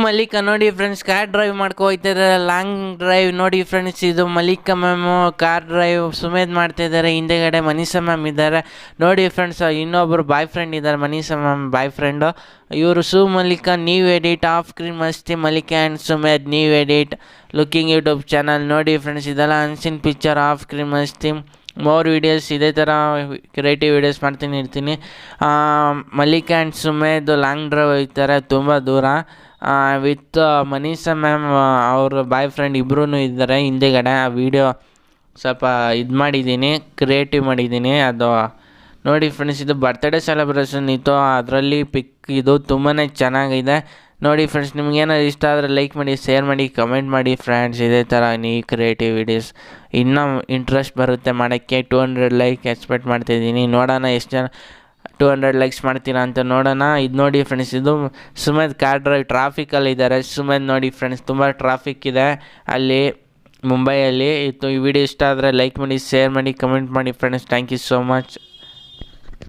ಮಲ್ಲಿಕಾ ನೋಡಿ friends, car drive ಮಾಡ್ಕೊ ಹೋಗ್ತಿದ್ದಾರೆ, ಲಾಂಗ್ ಡ್ರೈವ್. ನೋಡಿ ಫ್ರೆಂಡ್ಸ್, ಇದು Mallika ma'am car drive Sumedh ಮಾಡ್ತಾ ಇದ್ದಾರೆ. ಹಿಂದೆಗಡೆ ಮನೀಷಾ ಮ್ಯಾಮ್ ಇದ್ದಾರೆ. ನೋಡಿ ಫ್ರೆಂಡ್ಸ್, ಇನ್ನೊಬ್ಬರು ಬಾಯ್ ಫ್ರೆಂಡ್ ಇದ್ದಾರೆ, ಮನೀಷಾ ಮ್ಯಾಮ್ ಬಾಯ್ ಫ್ರೆಂಡು. ಇವರು Mallika new edit off screen Masti Mallika and Sumedh new edit looking YouTube channel. ನೋಡಿ ಫ್ರೆಂಡ್ಸ್, ಇದೆಲ್ಲ unseen picture off screen Masti. More videos ಇದೇ ಥರ ಕ್ರಿಯೇಟಿವ್ ವೀಡಿಯೋಸ್ ಮಾಡ್ತೀನಿ ಇರ್ತೀನಿ. Mallika and Sumedh long drive ಹೋಗ್ತಾರೆ ತುಂಬ ದೂರ ವಿತ್ ಮನೀಷಾ ಮ್ಯಾಮ್ ಅವ್ರ ಬಾಯ್ ಫ್ರೆಂಡ್ ಇಬ್ಬರೂ ಇದ್ದಾರೆ ಹಿಂದೆಗಡೆ. ಆ ವಿಡಿಯೋ ಸ್ವಲ್ಪ ಇದು ಮಾಡಿದ್ದೀನಿ, ಕ್ರಿಯೇಟಿವ್ ಮಾಡಿದ್ದೀನಿ. ಅದು ನೋಡಿ ಫ್ರೆಂಡ್ಸ್, ಇದು ಬರ್ತ್ಡೇ ಸೆಲೆಬ್ರೇಷನ್ ಇತ್ತು, ಅದರಲ್ಲಿ ಪಿಕ್ ಇದು ತುಂಬಾ ಚೆನ್ನಾಗಿದೆ. ನೋಡಿ ಫ್ರೆಂಡ್ಸ್, ನಿಮ್ಗೇನಾದ್ರು ಇಷ್ಟ ಆದರೆ ಲೈಕ್ ಮಾಡಿ, ಶೇರ್ ಮಾಡಿ, ಕಮೆಂಟ್ ಮಾಡಿ ಫ್ರೆಂಡ್ಸ್. ಇದೇ ಥರ ಈ ಕ್ರಿಯೇಟಿವ್ ವೀಡಿಯೋಸ್ ಇನ್ನೂ ಇಂಟ್ರೆಸ್ಟ್ ಬರುತ್ತೆ ಮಾಡೋಕ್ಕೆ. 200 ಲೈಕ್ ಎಕ್ಸ್ಪೆಕ್ಟ್ ಮಾಡ್ತಾಯಿದ್ದೀನಿ. ನೋಡೋಣ ಎಷ್ಟು ಜನ 200 ಲೈಕ್ಸ್ ಮಾಡ್ತೀರಾ ಅಂತ ನೋಡೋಣ. ಇದು ನೋಡಿ ಫ್ರೆಂಡ್ಸ್, ಇದು ಸುಮೇಧ್ ಕಾರ್ ಡ್ರೈವ್ ಟ್ರಾಫಿಕಲ್ಲಿದ್ದಾರೆ. ಸುಮೇಧ್ ನೋಡಿ ಫ್ರೆಂಡ್ಸ್, ತುಂಬ ಟ್ರಾಫಿಕ್ ಇದೆ ಅಲ್ಲಿ ಮುಂಬೈಯಲ್ಲಿ. ಈ ವಿಡಿಯೋ ಇಷ್ಟ ಆದರೆ ಲೈಕ್ ಮಾಡಿ, ಶೇರ್ ಮಾಡಿ, ಕಮೆಂಟ್ ಮಾಡಿ friends. Thank you so much.